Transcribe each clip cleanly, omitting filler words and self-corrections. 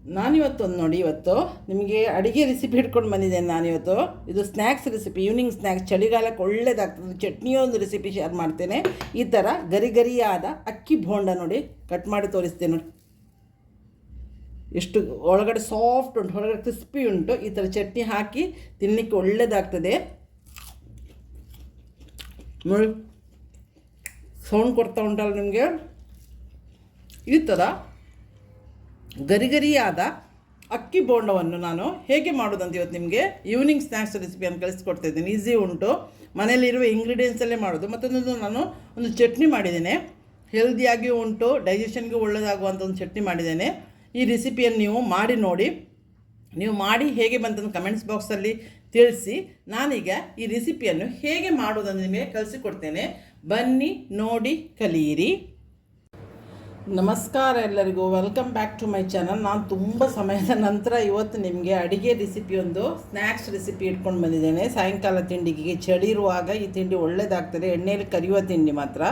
ನಾನಿವತ್ತು ನೋಡಿ ನಿಮಗೆ ಅಡುಗೆ ರೆಸಿಪಿ ಹಿಡ್ಕೊಂಡು ಬಂದಿದ್ದೇನೆ. ನಾನಿವತ್ತು ಇದು ಸ್ನ್ಯಾಕ್ಸ್ ರೆಸಿಪಿ, ಈವ್ನಿಂಗ್ ಸ್ನ್ಯಾಕ್ಸ್, ಚಳಿಗಾಲಕ್ಕೆ ಒಳ್ಳೇದಾಗ್ತದೆ. ಚಟ್ನಿಯೋ ಒಂದು ರೆಸಿಪಿ ಶೇರ್ ಮಾಡ್ತೇನೆ. ಈ ಥರ ಗರಿಗರಿಯಾದ ಅಕ್ಕಿ ಬೋಂಡ ನೋಡಿ ಕಟ್ ಮಾಡಿ ತೋರಿಸ್ತೇನೆ. ನೋಡಿ ಎಷ್ಟು ಒಳಗಡೆ ಸಾಫ್ಟ್ ಉಂಟು, ಹೊರಗಡೆ ಕ್ರಿಸ್ಪಿ ಉಂಟು. ಈ ಥರ ಚಟ್ನಿ ಹಾಕಿ ತಿನ್ನಲಿಕ್ಕೆ ಒಳ್ಳೆಯದಾಗ್ತದೆ. ನೋಡಿ ಸೌಂಡ್ ಕೊಡ್ತಾ ಉಂಟಲ್ಲ ನಿಮಗೆ. ಈ ಥರ ಗರಿಗರಿಯಾದ ಅಕ್ಕಿ ಬೋಂಡವನ್ನು ನಾನು ಹೇಗೆ ಮಾಡೋದಂತ ಇವತ್ತು ನಿಮಗೆ ಈವ್ನಿಂಗ್ ಸ್ನ್ಯಾಕ್ಸ್ ರೆಸಿಪಿಯನ್ನು ಕಲಿಸ್ಕೊಡ್ತಾ ಇದ್ದೀನಿ. ಈಸಿ ಉಂಟು, ಮನೆಯಲ್ಲಿರುವ ಇಂಗ್ರೀಡಿಯೆಂಟ್ಸಲ್ಲೇ ಮಾಡೋದು. ಮತ್ತೊಂದು ನಾನು ಒಂದು ಚಟ್ನಿ ಮಾಡಿದ್ದೇನೆ, ಹೆಲ್ದಿಯಾಗಿಯೂ ಉಂಟು, ಡೈಜೆಷನ್ಗೆ ಒಳ್ಳೆಯದಾಗುವಂಥ ಒಂದು ಚಟ್ನಿ ಮಾಡಿದ್ದೇನೆ. ಈ ರೆಸಿಪಿಯನ್ನು ನೀವು ಮಾಡಿ ನೋಡಿ. ನೀವು ಮಾಡಿ ಹೇಗೆ ಬಂತಂದು ಕಮೆಂಟ್ಸ್ ಬಾಕ್ಸಲ್ಲಿ ತಿಳಿಸಿ. ನಾನೀಗ ಈ ರೆಸಿಪಿಯನ್ನು ಹೇಗೆ ಮಾಡೋದನ್ನು ನಿಮಗೆ ಕಲಿಸಿಕೊಡ್ತೇನೆ. ಬನ್ನಿ ನೋಡಿ ಕಲಿಯಿರಿ. ನಮಸ್ಕಾರ ಎಲ್ಲರಿಗೂ, welcome back to my channel. ನಾನು ತುಂಬ ಸಮಯದ ನಂತರ ಇವತ್ತು ನಿಮಗೆ ಅಡುಗೆ ರೆಸಿಪಿ, ಒಂದು ಸ್ನ್ಯಾಕ್ಸ್ ರೆಸಿಪಿ ಇಟ್ಕೊಂಡು ಬಂದಿದ್ದೇನೆ. ಸಾಯಂಕಾಲ ತಿಂಡಿಗೆ ಚಳಿ ಇರುವಾಗ ಈ ತಿಂಡಿ ಒಳ್ಳೆಯದಾಗ್ತದೆ. ಎಣ್ಣೆಯಲ್ಲಿ ಕರಿಯುವ ತಿಂಡಿ ಮಾತ್ರ,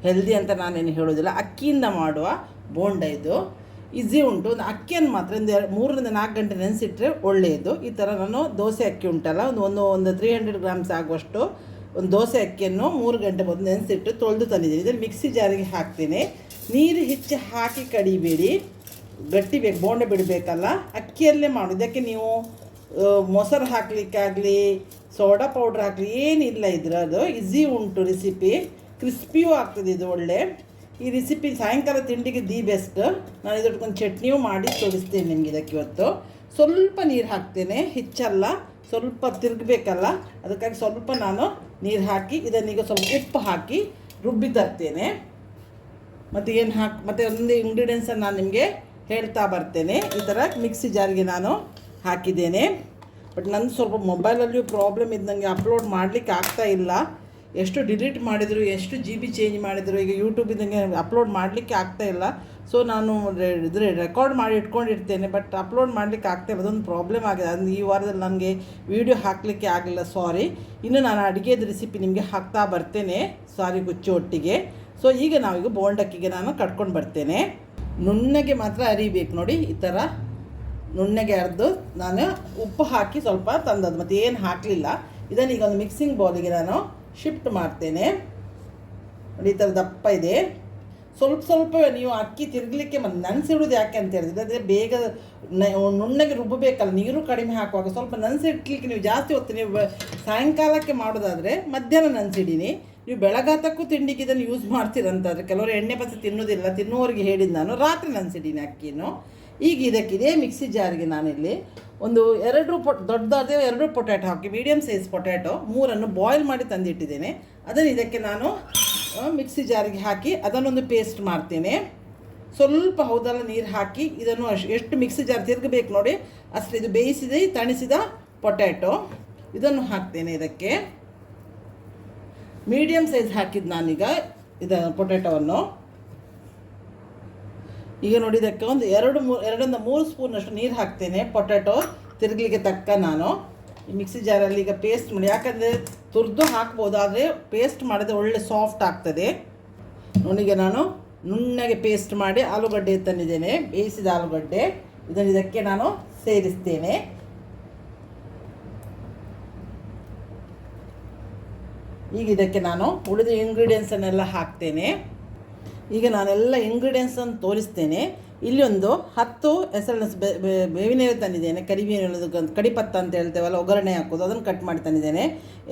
ಹೆಲ್ದಿ ಅಂತ ನಾನೇನು ಹೇಳೋದಿಲ್ಲ. ಅಕ್ಕಿಯಿಂದ ಮಾಡುವ ಬೋಂಡ ಇದು ಈಸಿ ಉಂಟು. ಅಕ್ಕಿಯನ್ನು ಮಾತ್ರ ಒಂದು 3 ರಿಂದ 4 ಗಂಟೆ ನೆನೆಸಿಟ್ರೆ ಒಳ್ಳೆಯದು. ಈ ಥರ ನಾನು ದೋಸೆ ಅಕ್ಕಿ ಉಂಟಲ್ಲ, ಒಂದು 300 ಗ್ರಾಮ್ಸ್ ಆಗುವಷ್ಟು ಒಂದು ದೋಸೆ ಅಕ್ಕಿಯನ್ನು 3 ಗಂಟೆ ಮೊದಲು ನೆನೆಸಿಟ್ಟು ತೊಳೆದು ತಂದಿದ್ದೀನಿ. ಇದನ್ನು ಮಿಕ್ಸಿ ಜಾರಿಗೆ ಹಾಕ್ತೀನಿ. ನೀರು ಹೆಚ್ಚು ಹಾಕಿ ಕಡಿಬೇಡಿ, ಗಟ್ಟಿ ಬೇಕು, ಬೋಂಡ ಬಿಡಬೇಕಲ್ಲ. ಅಕ್ಕಿಯಲ್ಲೇ ಮಾಡು. ಇದಕ್ಕೆ ನೀವು ಮೊಸರು ಹಾಕಲಿಕ್ಕಾಗಲಿ, ಸೋಡಾ ಪೌಡ್ರ್ ಹಾಕಲಿ ಏನಿಲ್ಲ. ಅದು ಈಸಿ ಉಂಟು ರೆಸಿಪಿ, ಕ್ರಿಸ್ಪಿಯೂ ಆಗ್ತದೆ ಇದು ಒಳ್ಳೆ. ಈ ರೆಸಿಪಿ ಸಾಯಂಕಾಲ ತಿಂಡಿಗೆ ದಿ ಬೆಸ್ಟ್. ನಾನು ಇದಕ್ಕೊಂದು ಚಟ್ನಿಯೂ ಮಾಡಿ ತೋರಿಸ್ತೇನೆ ನಿಮಗೆ. ಇದಕ್ಕೆ ಇವತ್ತು ಸ್ವಲ್ಪ ನೀರು ಹಾಕ್ತೇನೆ, ಹೆಚ್ಚಲ್ಲ, ಸ್ವಲ್ಪ ತಿರುಗಬೇಕಲ್ಲ, ಅದಕ್ಕಾಗಿ ಸ್ವಲ್ಪ ನಾನು ನೀರು ಹಾಕಿ ಇದನ್ನೀಗ ಸ್ವಲ್ಪ ಉಪ್ಪು ಹಾಕಿ ರುಬ್ಬಿ ತರ್ತೇನೆ. ಮತ್ತು ಒಂದು ಇಂಗ್ರೀಡಿಯೆಂಟ್ಸನ್ನು ನಾನು ನಿಮಗೆ ಹೇಳ್ತಾ ಬರ್ತೇನೆ. ಈ ಥರ ಮಿಕ್ಸಿ ಜಾರಿಗೆ ನಾನು ಹಾಕಿದ್ದೇನೆ. ಬಟ್ ನನ್ನ ಸ್ವಲ್ಪ ಮೊಬೈಲಲ್ಲಿಯೂ ಪ್ರಾಬ್ಲಮ್ ಇದ್ದಂಗೆ ಅಪ್ಲೋಡ್ ಮಾಡಲಿಕ್ಕೆ ಆಗ್ತಾಯಿಲ್ಲ. ಎಷ್ಟು ಡಿಲೀಟ್ ಮಾಡಿದರು, ಎಷ್ಟು GB ಚೇಂಜ್ ಮಾಡಿದರು, ಈಗ ಯೂಟ್ಯೂಬಿದಂಗೆ ಅಪ್ಲೋಡ್ ಮಾಡಲಿಕ್ಕೆ ಆಗ್ತಾಯಿಲ್ಲ. ಸೊ ನಾನು ರೆಕಾರ್ಡ್ ಮಾಡಿ ಇಟ್ಕೊಂಡಿರ್ತೇನೆ, ಬಟ್ ಅಪ್ಲೋಡ್ ಮಾಡಲಿಕ್ಕೆ ಆಗ್ತಾಯಿಲ್ಲ. ಅದೊಂದು ಪ್ರಾಬ್ಲಮ್ ಆಗಿದೆ. ಅದು ಈ ವಾರದಲ್ಲಿ ನನಗೆ ವೀಡಿಯೋ ಹಾಕಲಿಕ್ಕೆ ಆಗಲಿಲ್ಲ, ಸಾರಿ. ಇನ್ನು ನಾನು ಅಡುಗೆದ ರೆಸಿಪಿ ನಿಮಗೆ ಹಾಕ್ತಾ ಬರ್ತೇನೆ, ಸಾರಿ ಗುಚ್ಚು ಒಟ್ಟಿಗೆ. ಸೊ ಈಗ ನಾವೀಗ ಬೋಂಡಕ್ಕಿಗೆ ನಾನು ಕಟ್ಕೊಂಡು ಬರ್ತೇನೆ. ನುಣ್ಣಗೆ ಮಾತ್ರ ಅರಿಬೇಕು ನೋಡಿ. ಈ ಥರ ನುಣ್ಣಗೆ ಅರೆದು ನಾನು ಉಪ್ಪು ಹಾಕಿ ಸ್ವಲ್ಪ ತಂದದ್ದು, ಮತ್ತು ಏನು ಹಾಕಲಿಲ್ಲ. ಇದನ್ನೀಗ ಒಂದು ಮಿಕ್ಸಿಂಗ್ ಬೌಲಿಗೆ ನಾನು ಶಿಫ್ಟ್ ಮಾಡ್ತೇನೆ. ನೋಡಿ ಈ ಥರ ದಪ್ಪ ಇದೆ. ಸ್ವಲ್ಪ ನೀವು ಅಕ್ಕಿ ತಿರುಗಲಿಕ್ಕೆ ನೆನೆಸಿಡೋದು ಯಾಕೆ ಅಂತ ಹೇಳಿದ್ರೆ, ಅದೇ ಬೇಗ ನುಣ್ಣಗೆ ರುಬ್ಬಬೇಕಲ್ಲ. ನೀರು ಕಡಿಮೆ ಹಾಕುವಾಗ ಸ್ವಲ್ಪ ನೆನೆಸಿಡ್ಲಿಕ್ಕೆ ನೀವು ಜಾಸ್ತಿ ಹೊತ್ತು, ನೀವು ಸಾಯಂಕಾಲಕ್ಕೆ ಮಾಡೋದಾದರೆ ಮಧ್ಯಾಹ್ನ ನೆನೆಸಿಡೀನಿ. ನೀವು ಬೆಳಗಾತಕ್ಕೂ ತಿಂಡಿಗೆ ಇದನ್ನು ಯೂಸ್ ಮಾಡ್ತೀರಂತಾದರೆ, ಕೆಲವರು ಎಣ್ಣೆ ಪಸ ತಿನ್ನೋದಿಲ್ಲ, ತಿನ್ನುವವರಿಗೆ ಹೇಳಿದ್ದು ನಾನು ರಾತ್ರಿ ನೆನೆಸಿಡೀನಿ ಅಕ್ಕಿನೂ. ಈಗ ಇದಕ್ಕಿದೆ ಮಿಕ್ಸಿ ಜಾರಿಗೆ ನಾನಿಲ್ಲಿ ಒಂದು 2 ದೊಡ್ಡದಾದ 2 ಪೊಟ್ಯಾಟೊ ಹಾಕಿ, ಮೀಡಿಯಮ್ ಸೈಜ್ ಪೊಟ್ಯಾಟೊ 3 ಬಾಯ್ಲ್ ಮಾಡಿ ತಂದಿಟ್ಟಿದ್ದೇನೆ. ಅದನ್ನು ಇದಕ್ಕೆ ನಾನು ಮಿಕ್ಸಿ ಜಾರಿಗೆ ಹಾಕಿ ಅದನ್ನೊಂದು ಪೇಸ್ಟ್ ಮಾಡ್ತೇನೆ. ಸ್ವಲ್ಪ ಹೌದಲ್ಲ ನೀರು ಹಾಕಿ ಇದನ್ನು ಎಷ್ಟು ಮಿಕ್ಸಿ ಜಾರ್ ತಿರುಗಬೇಕು ನೋಡಿ ಅಷ್ಟು. ಇದು ಬೇಯಿಸಿದ ತಣಿಸಿದ ಪೊಟ್ಯಾಟೊ ಇದನ್ನು ಹಾಕ್ತೇನೆ ಇದಕ್ಕೆ. ಮೀಡಿಯಮ್ ಸೈಜ್ ಹಾಕಿದ್ದು ನಾನೀಗ ಪೊಟ್ಯಾಟೊವನ್ನು. ಈಗ ನೋಡಿ ಇದಕ್ಕೆ ಒಂದು 2-3 ಸ್ಪೂನಷ್ಟು ನೀರು ಹಾಕ್ತೇನೆ. ಪೊಟ್ಯಾಟೊ ತಿರುಗಲಿಕ್ಕೆ ತಕ್ಕ ನಾನು ಈ ಮಿಕ್ಸಿ ಜಾರಲ್ಲಿ ಈಗ ಪೇಸ್ಟ್ ಮಾಡಿ, ಯಾಕಂದರೆ ತುರಿದು ಹಾಕ್ಬೋದು, ಆದರೆ ಪೇಸ್ಟ್ ಮಾಡಿದ್ರೆ ಒಳ್ಳೆ ಸಾಫ್ಟ್ ಆಗ್ತದೆ. ನೋಡಿಗೆ ನಾನು ನುಣ್ಣಗೆ ಪೇಸ್ಟ್ ಮಾಡಿ ಆಲೂಗಡ್ಡೆ ತಂದಿದ್ದೇನೆ, ಬೇಯಿಸಿದ ಆಲೂಗಡ್ಡೆ. ಇದನ್ನು ಇದಕ್ಕೆ ನಾನು ಸೇರಿಸ್ತೇನೆ. ಈಗ ಇದಕ್ಕೆ ನಾನು ಉಳಿದ ಇಂಗ್ರೀಡಿಯೆಂಟ್ಸನ್ನೆಲ್ಲ ಹಾಕ್ತೇನೆ. ಈಗ ನಾನೆಲ್ಲ ಇಂಗ್ರೀಡಿಯೆಂಟ್ಸನ್ನು ತೋರಿಸ್ತೇನೆ. ಇಲ್ಲಿ ಒಂದು 10 ಎಸಳೆನಸು ಬೇವಿನ ಎಲೆ ತಂದಿದ್ದೇನೆ, ಕರಿಬೇವಿನ ಕಡಿಪತ್ತ ಅಂತ ಹೇಳ್ತೇವಲ್ಲ, ಒಗ್ಗರಣೆ ಹಾಕೋದು, ಅದನ್ನು ಕಟ್ ಮಾಡಿ ತಂದಿದ್ದೇನೆ.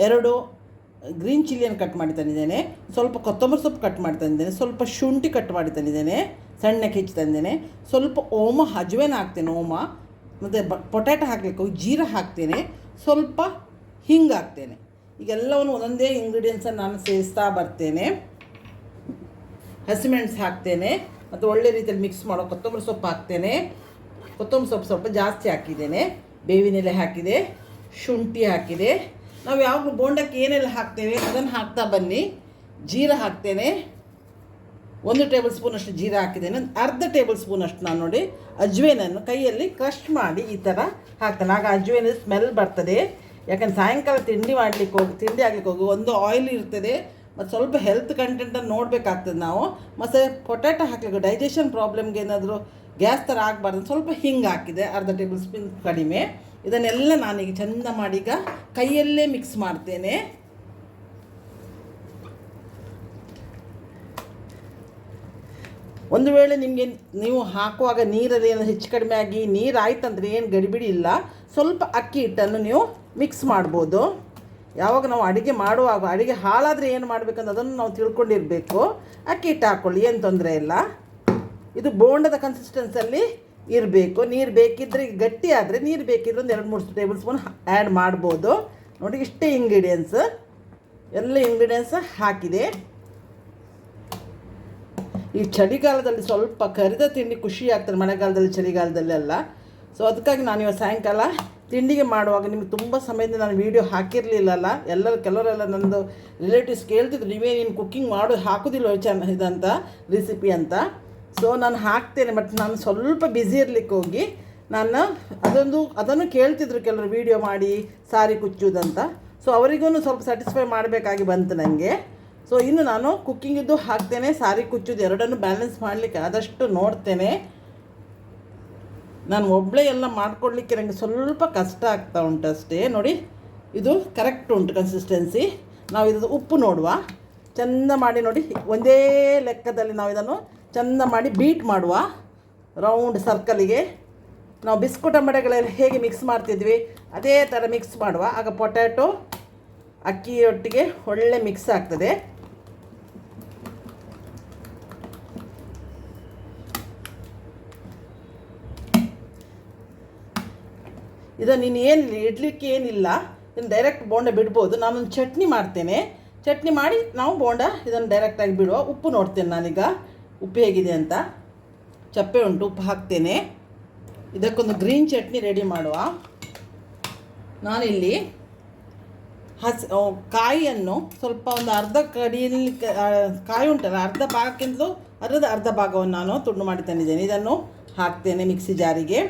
2 ಗ್ರೀನ್ ಚಿಲ್ಲಿಯನ್ನು ಕಟ್ ಮಾಡಿ ತಂದಿದ್ದೇನೆ. ಸ್ವಲ್ಪ ಕೊತ್ತಂಬರಿ ಸೊಪ್ಪು ಕಟ್ ಮಾಡಿ ತಂದಿದ್ದೇನೆ. ಸ್ವಲ್ಪ ಶುಂಠಿ ಕಟ್ ಮಾಡಿ ತಂದಿದ್ದೇನೆ, ಸಣ್ಣಕ್ಕೆ ಹೆಚ್ಚಿ ತಂದಿದ್ದೇನೆ. ಸ್ವಲ್ಪ ಓಮ, ಅಜ್ವೇನ ಹಾಕ್ತೇನೆ, ಓಮ. ಮತ್ತು ಪೊಟ್ಯಾಟೊ ಹಾಕಲಿಕ್ಕೆ ಜೀರಾ ಹಾಕ್ತೇನೆ, ಸ್ವಲ್ಪ ಹಿಂಗೆ ಹಾಕ್ತೇನೆ. ಈಗೆಲ್ಲವನ್ನು ಒಂದೊಂದೇ ಇಂಗ್ರೀಡಿಯೆಂಟ್ಸನ್ನು ನಾನು ಸೇರಿಸ್ತಾ ಬರ್ತೇನೆ. ಹಸಿಮೆಣಸು ಹಾಕ್ತೇನೆ, ಮತ್ತು ಒಳ್ಳೆ ರೀತಿಯಲ್ಲಿ ಮಿಕ್ಸ್ ಮಾಡೋ ಕೊತ್ತಂಬರಿ ಸೊಪ್ಪು ಹಾಕ್ತೇನೆ. ಕೊತ್ತಂಬರಿ ಸೊಪ್ಪು ಸ್ವಲ್ಪ ಜಾಸ್ತಿ ಹಾಕಿದ್ದೇನೆ. ಬೇವಿನ ಎಲೆ ಹಾಕಿದೆ, ಶುಂಠಿ ಹಾಕಿದೆ. ನಾವು ಯಾವಾಗಲೂ ಬೋಂಡಕ್ಕೆ ಏನೆಲ್ಲ ಹಾಕ್ತೇವೆ ಅದನ್ನು ಹಾಕ್ತಾ ಬನ್ನಿ. ಜೀರಾ ಹಾಕ್ತೇನೆ, 1 ಟೇಬಲ್ ಸ್ಪೂನಷ್ಟು ಜೀರಾ ಹಾಕಿದ್ದೇನೆ. ಅರ್ಧ ಟೇಬಲ್ ಸ್ಪೂನಷ್ಟು ನಾನು ನೋಡಿ ಅಜ್ವೇನನ್ನು ಕೈಯಲ್ಲಿ ಕ್ರಷ್ ಮಾಡಿ ಈ ಥರ ಹಾಕ್ತೇನೆ. ಆಗ ಅಜ್ವೇನ ಸ್ಮೆಲ್ ಬರ್ತದೆ. ಯಾಕಂದ್ರೆ ಸಾಯಂಕಾಲ ತಿಂಡಿ ಆಗಲಿಕ್ಕೆ ಹೋಗಿ ಒಂದು ಆಯಿಲ್ ಇರ್ತದೆ, ಮತ್ತು ಸ್ವಲ್ಪ ಹೆಲ್ತ್ ಕಂಟೆಂಟನ್ನು ನೋಡಬೇಕಾಗ್ತದೆ ನಾವು. ಮತ್ತು ಪೊಟ್ಯಾಟೊ ಹಾಕಲಿಕ್ಕೆ ಡೈಜೆಷನ್ ಪ್ರಾಬ್ಲಮ್ಗೆ ಏನಾದರೂ ಗ್ಯಾಸ್ ಥರ ಆಗಬಾರ್ದು. ಸ್ವಲ್ಪ ಹಿಂಗೆ ಹಾಕಿದೆ, ಅರ್ಧ ಟೇಬಲ್ ಸ್ಪೂನ್ ಕಡಿಮೆ. ಇದನ್ನೆಲ್ಲ ನಾನೀಗ ಚೆಂದ ಮಾಡೀಗ ಕೈಯಲ್ಲೇ ಮಿಕ್ಸ್ ಮಾಡ್ತೇನೆ. ಒಂದು ವೇಳೆ ನಿಮಗೆ ನೀವು ಹಾಕುವಾಗ ನೀರಲ್ಲಿ ಏನು ಹೆಚ್ಚು ಕಡಿಮೆ ಆಗಿ ನೀರು ಆಯ್ತಂದರೆ ಏನು ಗಡಿಬಿಡಿ ಇಲ್ಲ. ಸ್ವಲ್ಪ ಅಕ್ಕಿ ಹಿಟ್ಟನ್ನು ನೀವು ಮಿಕ್ಸ್ ಮಾಡ್ಬೋದು. ಯಾವಾಗ ನಾವು ಅಡುಗೆ ಮಾಡುವಾಗ ಅಡುಗೆ ಹಾಳಾದರೆ ಏನು ಮಾಡಬೇಕಂತ ಅದನ್ನು ನಾವು ತಿಳ್ಕೊಂಡಿರಬೇಕು. ಅಕ್ಕಿ ಹಿಟ್ಟು ಹಾಕ್ಕೊಳ್ಳಿ, ಏನು ತೊಂದರೆ ಇಲ್ಲ. ಇದು ಬೋಂಡದ ಕನ್ಸಿಸ್ಟೆನ್ಸಲ್ಲಿ ಇರಬೇಕು. ನೀರು ಬೇಕಿದ್ದರೆ ಗಟ್ಟಿ ಆದರೆ ನೀರು ಬೇಕಿದ್ರೆ ಒಂದು 2-3 ಟೇಬಲ್ ಸ್ಪೂನ್ ಆ್ಯಡ್ ಮಾಡ್ಬೋದು. ನೋಡಿ, ಇಷ್ಟೇ ಇಂಗ್ರೀಡಿಯೆಂಟ್ಸ್, ಎಲ್ಲ ಇಂಗ್ರೀಡಿಯೆಂಟ್ಸ್ ಹಾಕಿದೆ. ಈ ಚಳಿಗಾಲದಲ್ಲಿ ಸ್ವಲ್ಪ ಕರಿದ ತಿಂಡಿ ಖುಷಿ ಆಗ್ತದೆ, ಮಳೆಗಾಲದಲ್ಲಿ ಚಳಿಗಾಲದಲ್ಲೆಲ್ಲ. ಸೊ ಅದಕ್ಕಾಗಿ ನಾನು ಇವತ್ತು ಸಾಯಂಕಾಲ ತಿಂಡಿಗೆ ಮಾಡುವಾಗ ನಿಮಗೆ ತುಂಬ ಸಮಯದಿಂದ ನಾನು ವೀಡಿಯೋ ಹಾಕಿರಲಿಲ್ಲಲ್ಲ. ಕೆಲವರೆಲ್ಲ ನನ್ನದು ರಿಲೇಟಿವ್ಸ್ ಕೇಳ್ತಿದ್ರು, ನೀನು ಕುಕ್ಕಿಂಗ್ ಹಾಕೋದಿಲ್ಲ ಇದಂತ ರೆಸಿಪಿ ಅಂತ. ಸೊ ನಾನು ಹಾಕ್ತೇನೆ, ಬಟ್ ನಾನು ಸ್ವಲ್ಪ ಬ್ಯುಸಿ ಇರಲಿಕ್ಕೆ ಹೋಗಿ ನಾನು ಅದನ್ನು ಕೇಳ್ತಿದ್ರು ಕೆಲವರು, ವೀಡಿಯೋ ಮಾಡಿ ಸಾರಿ ಕುಚ್ಚುವುದಂತ. ಸೊ ಅವರಿಗೂ ಸ್ವಲ್ಪ ಸ್ಯಾಟಿಸ್ಫೈ ಮಾಡಬೇಕಾಗಿ ಬಂತು ನನಗೆ. ಸೊ ಇನ್ನು ನಾನು ಕುಕ್ಕಿಂಗಿದ್ದು ಹಾಕ್ತೇನೆ, ಸಾರಿ ಕುಚ್ಚೋದು ಎರಡನ್ನೂ ಬ್ಯಾಲೆನ್ಸ್ ಮಾಡಲಿಕ್ಕೆ ಆದಷ್ಟು ನೋಡ್ತೇನೆ. ನಾನು ಒಬ್ಬಳೇ ಎಲ್ಲ ಮಾಡ್ಕೊಡ್ಲಿಕ್ಕೆ ನನಗೆ ಸ್ವಲ್ಪ ಕಷ್ಟ ಆಗ್ತಾ ಉಂಟು ಅಷ್ಟೇ. ನೋಡಿ, ಇದು ಕರೆಕ್ಟ್ ಉಂಟು ಕನ್ಸಿಸ್ಟೆನ್ಸಿ. ನಾವು ಇದು ಉಪ್ಪು ನೋಡುವ, ಚೆಂದ ಮಾಡಿ ನೋಡಿ, ಒಂದೇ ಲೆಕ್ಕದಲ್ಲಿ ನಾವು ಇದನ್ನು ಚೆಂದ ಮಾಡಿ ಬೀಟ್ ಮಾಡುವ ರೌಂಡ್ ಸರ್ಕಲಿಗೆ. ನಾವು ಬಿಸ್ಕುಟ್ ಅಂಬಡೆಗಳೆಲ್ಲ ಹೇಗೆ ಮಿಕ್ಸ್ ಮಾಡ್ತಿದ್ವಿ ಅದೇ ಥರ ಮಿಕ್ಸ್ ಮಾಡುವ. ಆಗ ಪೊಟ್ಯಾಟೊ ಅಕ್ಕಿಯೊಟ್ಟಿಗೆ ಒಳ್ಳೆ ಮಿಕ್ಸ್ ಆಗ್ತದೆ. ಇದು ನೀನು ಏನು ಇಡ್ಲಿಕ್ಕೆ ಏನಿಲ್ಲ, ಇದನ್ನು ಡೈರೆಕ್ಟ್ ಬೋಂಡ ಬಿಡ್ಬೋದು. ನಾನೊಂದು ಚಟ್ನಿ ಮಾಡ್ತೇನೆ, ಚಟ್ನಿ ಮಾಡಿ ನಾವು ಬೋಂಡ ಇದನ್ನು ಡೈರೆಕ್ಟಾಗಿ ಬಿಡುವ. ಉಪ್ಪು ನೋಡ್ತೇನೆ ನಾನೀಗ, ಉಪ್ಪು ಹೇಗಿದೆ ಅಂತ. ಚಪ್ಪೆ ಉಂಟು, ಉಪ್ಪು ಹಾಕ್ತೇನೆ. ಇದಕ್ಕೊಂದು ಗ್ರೀನ್ ಚಟ್ನಿ ರೆಡಿ ಮಾಡುವ. ನಾನಿಲ್ಲಿ ಕಾಯಿಯನ್ನು ಸ್ವಲ್ಪ ಒಂದು ಅರ್ಧ ಕಡಿಯಲ್ಲಿ ಕಾಯಿ ಉಂಟಲ್ಲ, ಅರ್ಧ ಭಾಗಕ್ಕಿಂತಲೂ ಅರ್ಧ ಭಾಗವನ್ನು ನಾನು ತುಂಡು ಮಾಡಿ ತಂದಿದ್ದೇನೆ. ಇದನ್ನು ಹಾಕ್ತೇನೆ ಮಿಕ್ಸಿ ಜಾರಿಗೆ.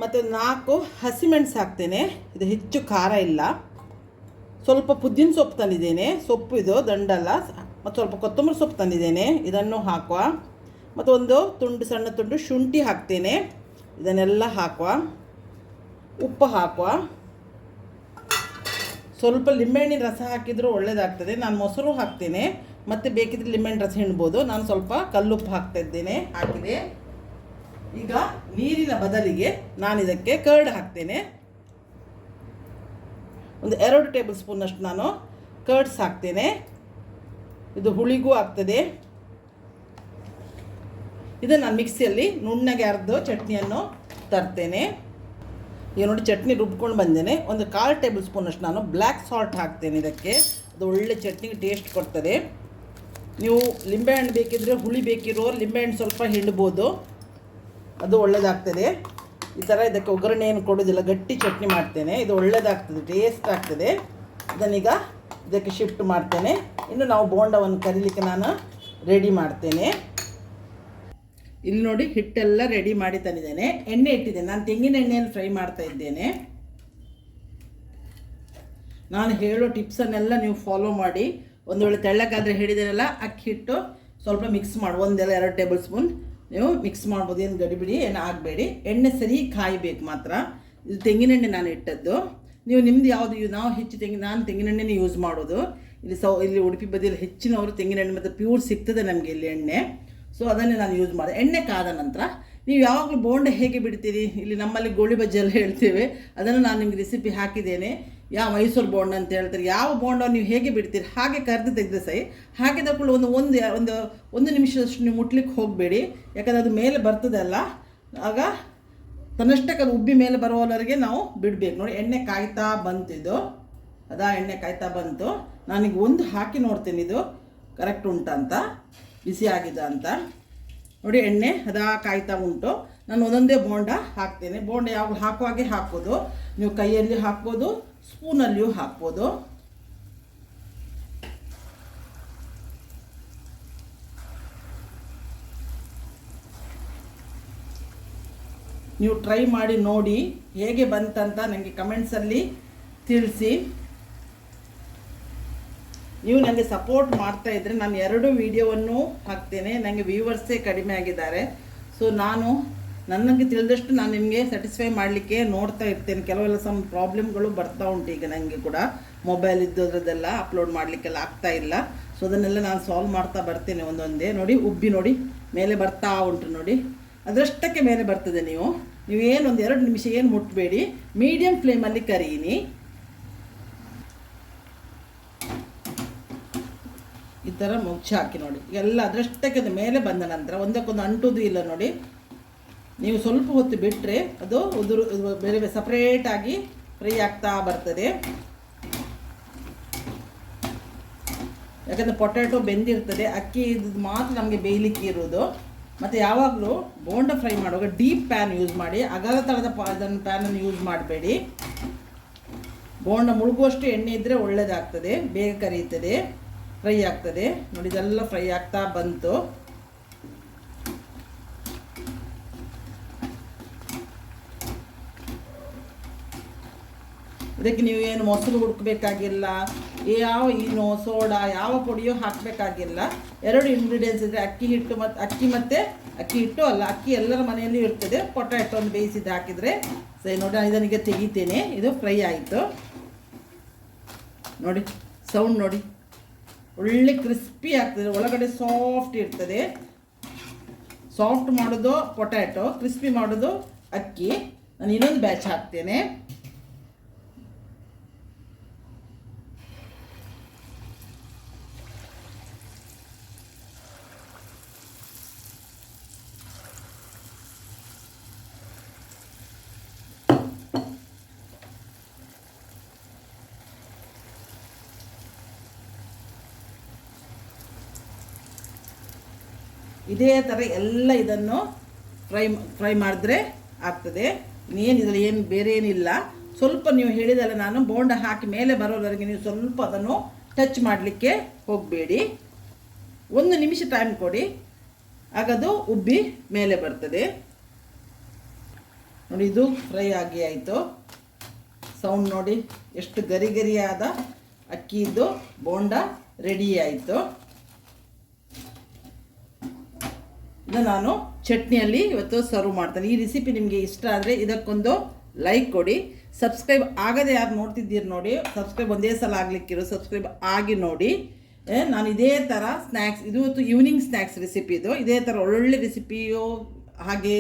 ಮತ್ತು 4 ಹಸಿಮೆಣಸು ಹಾಕ್ತೇನೆ. ಇದು ಹೆಚ್ಚು ಖಾರ ಇಲ್ಲ. ಸ್ವಲ್ಪ ಪುದೀನ ಸೊಪ್ಪು ತಂದಿದ್ದೇನೆ, ಸೊಪ್ಪು ಇದು ದಂಡಲ್ಲ. ಮತ್ತು ಸ್ವಲ್ಪ ಕೊತ್ತಂಬರಿ ಸೊಪ್ಪು ತಂದಿದ್ದೇನೆ, ಇದನ್ನು ಹಾಕುವ. ಮತ್ತು ಒಂದು ಸಣ್ಣ ತುಂಡು ಶುಂಠಿ ಹಾಕ್ತೇನೆ. ಇದನ್ನೆಲ್ಲ ಹಾಕುವ. ಉಪ್ಪು ಹಾಕುವ. ಸ್ವಲ್ಪ ಲಿಂಬೆಹಣ್ಣಿನ ರಸ ಹಾಕಿದರೂ ಒಳ್ಳೆಯದಾಗ್ತದೆ. ನಾನು ಮೊಸರು ಹಾಕ್ತೇನೆ, ಮತ್ತು ಬೇಕಿದ್ರೆ ಲಿಂಬೆಹಣ್ಣು ರಸ ಹಿಂಡ್ಬೋದು. ನಾನು ಸ್ವಲ್ಪ ಕಲ್ಲುಪ್ಪು ಹಾಕ್ತಾಯಿದ್ದೇನೆ, ಹಾಕಿದೆ. ಈಗ ನೀರಿನ ಬದಲಿಗೆ ನಾನು ಇದಕ್ಕೆ ಕರ್ಡ್ ಹಾಕ್ತೇನೆ. ಒಂದು 2 ಟೇಬಲ್ ಸ್ಪೂನಷ್ಟು ನಾನು ಕರ್ಡ್ಸ್ ಹಾಕ್ತೇನೆ. ಇದು ಹುಳಿಗೂ ಆಗ್ತದೆ. ಇದನ್ನು ನಾನು ಮಿಕ್ಸಿಯಲ್ಲಿ ನುಣ್ಣಗೆ ಅರ್ಧ ಚಟ್ನಿಯನ್ನು ತರ್ತೇನೆ. ಈಗ ನೋಡಿ, ಚಟ್ನಿ ರುಬ್ಕೊಂಡು ಬಂದೇನೆ. ಒಂದು 1/4 ಟೇಬಲ್ ಸ್ಪೂನಷ್ಟು ನಾನು ಬ್ಲ್ಯಾಕ್ ಸಾಲ್ಟ್ ಹಾಕ್ತೇನೆ ಇದಕ್ಕೆ. ಅದು ಒಳ್ಳೆ ಚಟ್ನಿಗೆ ಟೇಸ್ಟ್ ಕೊಡ್ತದೆ. ನೀವು ಲಿಂಬೆಹಣ್ಣು ಬೇಕಿದ್ರೆ, ಹುಳಿ ಬೇಕಿರೋ ಲಿಂಬೆಹಣ್ಣು ಸ್ವಲ್ಪ ಹಿಂಡ್ಬೋದು, ಅದು ಒಳ್ಳೆಯದಾಗ್ತದೆ. ಈ ಥರ ಇದಕ್ಕೆ ಒಗ್ಗರಣೆ ಏನು ಕೊಡೋದಿಲ್ಲ, ಗಟ್ಟಿ ಚಟ್ನಿ ಮಾಡ್ತೇನೆ. ಇದು ಒಳ್ಳೆಯದಾಗ್ತದೆ, ಟೇಸ್ಟ್ ಆಗ್ತದೆ. ಇದನ್ನೀಗ ಇದಕ್ಕೆ ಶಿಫ್ಟ್ ಮಾಡ್ತೇನೆ. ಇನ್ನು ನಾವು ಬೋಂಡವನ್ನು ಕರಿಲಿಕ್ಕೆ ನಾನು ರೆಡಿ ಮಾಡ್ತೇನೆ. ಇಲ್ಲಿ ನೋಡಿ, ಹಿಟ್ಟೆಲ್ಲ ರೆಡಿ ಮಾಡಿ ತಂದಿದ್ದೇನೆ. ಎಣ್ಣೆ ಇಟ್ಟಿದ್ದೇನೆ, ನಾನು ತೆಂಗಿನ ಎಣ್ಣೆಯನ್ನು ಫ್ರೈ ಮಾಡ್ತಾ ಇದ್ದೇನೆ. ನಾನು ಹೇಳೋ ಟಿಪ್ಸನ್ನೆಲ್ಲ ನೀವು ಫಾಲೋ ಮಾಡಿ. ಒಂದು ವೇಳೆ ತೆಳ್ಳಗಾದರೆ ಹೇಳಿದ್ದೇನಲ್ಲ, ಅಕ್ಕಿ ಹಿಟ್ಟು ಸ್ವಲ್ಪ ಮಿಕ್ಸ್ ಮಾಡಿ 1-2 ಟೇಬಲ್ ಸ್ಪೂನ್ ನೀವು ಮಿಕ್ಸ್ ಮಾಡ್ಬೋದು. ಏನು ಗಡಿಬಿಡಿ ಏನು ಆಗಬೇಡಿ. ಎಣ್ಣೆ ಸರಿ ಕಾಯಬೇಕು ಮಾತ್ರ. ಇದು ತೆಂಗಿನೆಣ್ಣೆ ನಾನು ಇಟ್ಟದ್ದು. ನೀವು ನಿಮ್ಮದು ಯಾವುದು, ನಾವು ಹೆಚ್ಚು ನಾನು ತೆಂಗಿನೆಣ್ಣೆನೇ ಯೂಸ್ ಮಾಡೋದು. ಇಲ್ಲಿ ಉಡುಪಿ ಬದಿಯಲ್ಲಿ ಹೆಚ್ಚಿನವರು ತೆಂಗಿನೆಣ್ಣೆ ಮತ್ತು ಪ್ಯೂರ್ ಸಿಗ್ತದೆ ನಮಗೆ ಇಲ್ಲಿ ಎಣ್ಣೆ. ಸೊ ಅದನ್ನೇ ನಾನು ಯೂಸ್ ಮಾಡಿದೆ. ಎಣ್ಣೆ ಕಾದ ನಂತರ ನೀವು ಯಾವಾಗಲೂ ಬೋಂಡ ಹೇಗೆ ಬಿಡ್ತೀರಿ, ಇಲ್ಲಿ ನಮ್ಮಲ್ಲಿ ಗೋಳಿ ಬಜ್ಜಿ ಎಲ್ಲ ಹೇಳ್ತೇವೆ, ಅದನ್ನು ನಾನು ನಿಮಗೆ ರೆಸಿಪಿ ಹಾಕಿದ್ದೇನೆ. ಯಾವ ಮೈಸೂರು ಬೋಂಡ ಅಂತ ಹೇಳ್ತಾರೆ. ಯಾವ ಬೋಂಡ ನೀವು ಹೇಗೆ ಬಿಡ್ತೀರಿ ಹಾಗೆ ಕರೆದು ತೆಗೆದು ಸೈ. ಹಾಕಿದ ಕೂಡ ಒಂದು ನಿಮಿಷದಷ್ಟು ನೀವು ಮುಟ್ಲಿಕ್ಕೆ ಹೋಗಬೇಡಿ, ಯಾಕಂದರೆ ಅದು ಮೇಲೆ ಬರ್ತದೆ ಅಲ್ಲ, ಆಗ ತನ್ನಷ್ಟಕ್ಕೆ ಅದು ಉಬ್ಬಿ ಮೇಲೆ ಬರುವವರೆಗೆ ನಾವು ಬಿಡಬೇಕು. ನೋಡಿ, ಎಣ್ಣೆ ಕಾಯ್ತಾ ಬಂತಿದ್ದು, ಎಣ್ಣೆ ಕಾಯ್ತಾ ಬಂತು. ನಾನೀಗ ಒಂದು ಹಾಕಿ ನೋಡ್ತೇನೆ ಇದು ಕರೆಕ್ಟ್ ಉಂಟಂತ, ಬಿಸಿ ಆಗಿದೆ ಅಂತ. ನೋಡಿ, ಎಣ್ಣೆ ಕಾಯ್ತಾ ಉಂಟು. ನಾನು ಒಂದೊಂದೇ ಬೋಂಡ ಹಾಕ್ತೇನೆ. ಬೋಂಡ ಯಾವಾಗ ಹಾಕುವಾಗೆ ಹಾಕೋದು, ನೀವು ಕೈಯಲ್ಲಿ ಹಾಕ್ಬೋದು, ಸ್ಪೂನಲ್ಲಿಯೂ ಹಾಕ್ಬೋದು. ನೀವು ಟ್ರೈ ಮಾಡಿ ನೋಡಿ ಹೇಗೆ ಬಂತಂತ ನನಗೆ ಕಮೆಂಟ್ಸಲ್ಲಿ ತಿಳಿಸಿ. ನೀವು ನನಗೆ ಸಪೋರ್ಟ್ ಮಾಡ್ತಾ ಇದ್ದರೆ ನಾನು 2 ವೀಡಿಯೋವನ್ನು ಹಾಕ್ತೇನೆ. ನನಗೆ ವ್ಯೂವರ್ಸೇ ಕಡಿಮೆ ಆಗಿದ್ದಾರೆ. ಸೊ ನಾನು ನನಗೆ ತಿಳಿದಷ್ಟು ನಾನು ನಿಮಗೆ ಸ್ಯಾಟಿಸ್ಫೈ ಮಾಡಲಿಕ್ಕೆ ನೋಡ್ತಾ ಇರ್ತೇನೆ. ಕೆಲವೆಲ್ಲ ಸಮ್ ಪ್ರಾಬ್ಲಮ್ಗಳು ಬರ್ತಾ ಉಂಟು ಈಗ ನನಗೆ ಕೂಡ, ಮೊಬೈಲ್ ಇದ್ದದ್ರದ್ದೆಲ್ಲ ಅಪ್ಲೋಡ್ ಮಾಡಲಿಕ್ಕೆಲ್ಲ ಆಗ್ತಾ ಇಲ್ಲ. ಸೊ ಅದನ್ನೆಲ್ಲ ನಾನು ಸಾಲ್ವ್ ಮಾಡ್ತಾ ಬರ್ತೇನೆ ಒಂದೊಂದೇ. ನೋಡಿ ಉಬ್ಬಿ ನೋಡಿ ಮೇಲೆ ಬರ್ತಾ ಉಂಟು ನೋಡಿ, ಅದರಷ್ಟಕ್ಕೆ ಮೇಲೆ ಬರ್ತದೆ. ನೀವೇನು ಒಂದು 2 ನಿಮಿಷ ಏನು ಮುಟ್ಟಬೇಡಿ, ಮೀಡಿಯಮ್ ಫ್ಲೇಮಲ್ಲಿ ಕರೀನಿ. ಈ ಥರ ಮುಚ್ಚಿ ಹಾಕಿ ನೋಡಿ, ಎಲ್ಲ ಅದರಷ್ಟಕ್ಕೆ ಮೇಲೆ ಬಂದ ನಂತರ ಒಂದಕ್ಕೊಂದು ಅಂಟುವುದು ಇಲ್ಲ ನೋಡಿ. ನೀವು ಸ್ವಲ್ಪ ಹೊತ್ತು ಬಿಟ್ಟರೆ ಅದು ಬೇರೆ ಬೇರೆ ಸಪ್ರೇಟಾಗಿ ಫ್ರೈ ಆಗ್ತಾ ಬರ್ತದೆ. ಯಾಕಂದರೆ ಪೊಟ್ಯಾಟೊ ಬೆಂದಿರ್ತದೆ, ಅಕ್ಕಿ ಇದು ಮಾತ್ರ ನಮಗೆ ಬೇಯಲಿಕ್ಕೆ ಇರೋದು. ಮತ್ತು ಯಾವಾಗಲೂ ಬೋಂಡ ಫ್ರೈ ಮಾಡುವಾಗ ಡೀಪ್ ಪ್ಯಾನ್ ಯೂಸ್ ಮಾಡಿ, ಅಗಲ ತಳದ ಪ್ಯಾನನ್ನು ಯೂಸ್ ಮಾಡಬೇಡಿ. ಬೋಂಡ ಮುಳುಗುವಷ್ಟು ಎಣ್ಣೆ ಇದ್ದರೆ ಒಳ್ಳೆಯದಾಗ್ತದೆ, ಬೇಗ ಕರಿಯುತ್ತದೆ, ಫ್ರೈ ಆಗ್ತದೆ. ನೋಡಿ ಇದೆಲ್ಲ ಫ್ರೈ ಆಗ್ತಾ ಬಂತು. ಇದಕ್ಕೆ ನೀವು ಏನು ಮೊಸರು ಹುಡುಕಬೇಕಾಗಿಲ್ಲ, ಯಾವ ಈನೋ ಸೋಡಾ ಯಾವ ಪುಡಿಯೋ ಹಾಕಬೇಕಾಗಿಲ್ಲ. 2 ಇಂಗ್ರೀಡಿಯೆಂಟ್ಸ್ ಇದ್ದರೆ ಅಕ್ಕಿ ಹಿಟ್ಟು ಮತ್ತು ಅಕ್ಕಿ ಹಿಟ್ಟು ಅಲ್ಲ, ಅಕ್ಕಿ ಎಲ್ಲರ ಮನೆಯಲ್ಲಿ ಇರ್ತದೆ. ಪೊಟ್ಯಾಟೊ ಒಂದು ಬೇಯಿಸಿದ್ದು ಹಾಕಿದರೆ ಸರಿ. ನೋಡಿ ಇದನಿಗೆ ತೆಗಿತೇನೆ. ಇದು ಫ್ರೈ ಆಯಿತು ನೋಡಿ, ಸೌಂಡ್ ನೋಡಿ, ಒಳ್ಳೆ ಕ್ರಿಸ್ಪಿ ಆಗ್ತದೆ, ಒಳಗಡೆ ಸಾಫ್ಟ್ ಇರ್ತದೆ. ಸಾಫ್ಟ್ ಮಾಡೋದು ಪೊಟ್ಯಾಟೊ, ಕ್ರಿಸ್ಪಿ ಮಾಡೋದು ಅಕ್ಕಿ. ನಾನು ಇನ್ನೊಂದು ಬ್ಯಾಚ್ ಹಾಕ್ತೇನೆ. ಇದೇ ಥರ ಎಲ್ಲ ಇದನ್ನು ಫ್ರೈ ಮಾಡಿದ್ರೆ ಆಗ್ತದೆ. ಇದರಲ್ಲಿ ಏನು ಬೇರೆ ಏನಿಲ್ಲ. ಸ್ವಲ್ಪ ನೀವು ಹೇಳಿದಲ್ಲ, ನಾನು ಬೋಂಡ ಹಾಕಿ ಮೇಲೆ ಬರೋವರೆಗೆ ನೀವು ಸ್ವಲ್ಪ ಅದನ್ನು ಟಚ್ ಮಾಡಲಿಕ್ಕೆ ಹೋಗಬೇಡಿ. 1 ನಿಮಿಷ ಟೈಮ್ ಕೊಡಿ, ಆಗದು ಉಬ್ಬಿ ಮೇಲೆ ಬರ್ತದೆ. ನೋಡಿ ಇದು ಫ್ರೈ ಆಗಿ ಆಯಿತು. ಸೌಂಡ್ ನೋಡಿ, ಎಷ್ಟು ಗರಿ ಗರಿಯಾದ ಅಕ್ಕಿದು ಬೋಂಡ ರೆಡಿ ಆಯಿತು. ನಾನು ಚಟ್ನಿಯಲ್ಲಿ ಇವತ್ತು ಸರ್ವ್ ಮಾಡ್ತೇನೆ. ಈ ರೆಸಿಪಿ ನಿಮಗೆ ಇಷ್ಟ ಆದರೆ ಇದಕ್ಕೊಂದು ಲೈಕ್ ಕೊಡಿ. ಸಬ್ಸ್ಕ್ರೈಬ್ ಆಗದೆ ಯಾರು ನೋಡ್ತಿದ್ದೀರಿ ನೋಡಿ, ಸಬ್ಸ್ಕ್ರೈಬ್ ಒಂದೇ ಸಲ ಆಗಲಿಕ್ಕಿರೋ ಸಬ್ಸ್ಕ್ರೈಬ್ ಆಗಿ ನೋಡಿ. ನಾನು ಇದೇ ಥರ ಸ್ನ್ಯಾಕ್ಸ್, ಇವತ್ತು ಈವ್ನಿಂಗ್ ಸ್ನ್ಯಾಕ್ಸ್ ರೆಸಿಪಿ ಇದು. ಇದೇ ಥರ ಒಳ್ಳೊಳ್ಳೆ ರೆಸಿಪಿಯು ಹಾಗೆ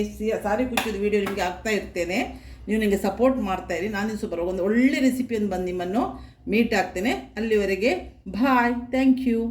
ಸಾರಿ ಖುಷಿದ ವೀಡಿಯೋ ನಿಮಗೆ ಆಗ್ತಾ ಇರ್ತೇನೆ. ನೀವು ನನಗೆ ಸಪೋರ್ಟ್ ಮಾಡ್ತಾಯಿರಿ. ನಾನು ಸೂಪರ್ ಒಂದು ಒಳ್ಳೆ ರೆಸಿಪಿಯನ್ನು ಬಂದು ನಿಮ್ಮನ್ನು ಮೀಟ್ ಆಗ್ತೇನೆ. ಅಲ್ಲಿವರೆಗೆ ಬಾಯ್, ಥ್ಯಾಂಕ್ ಯು.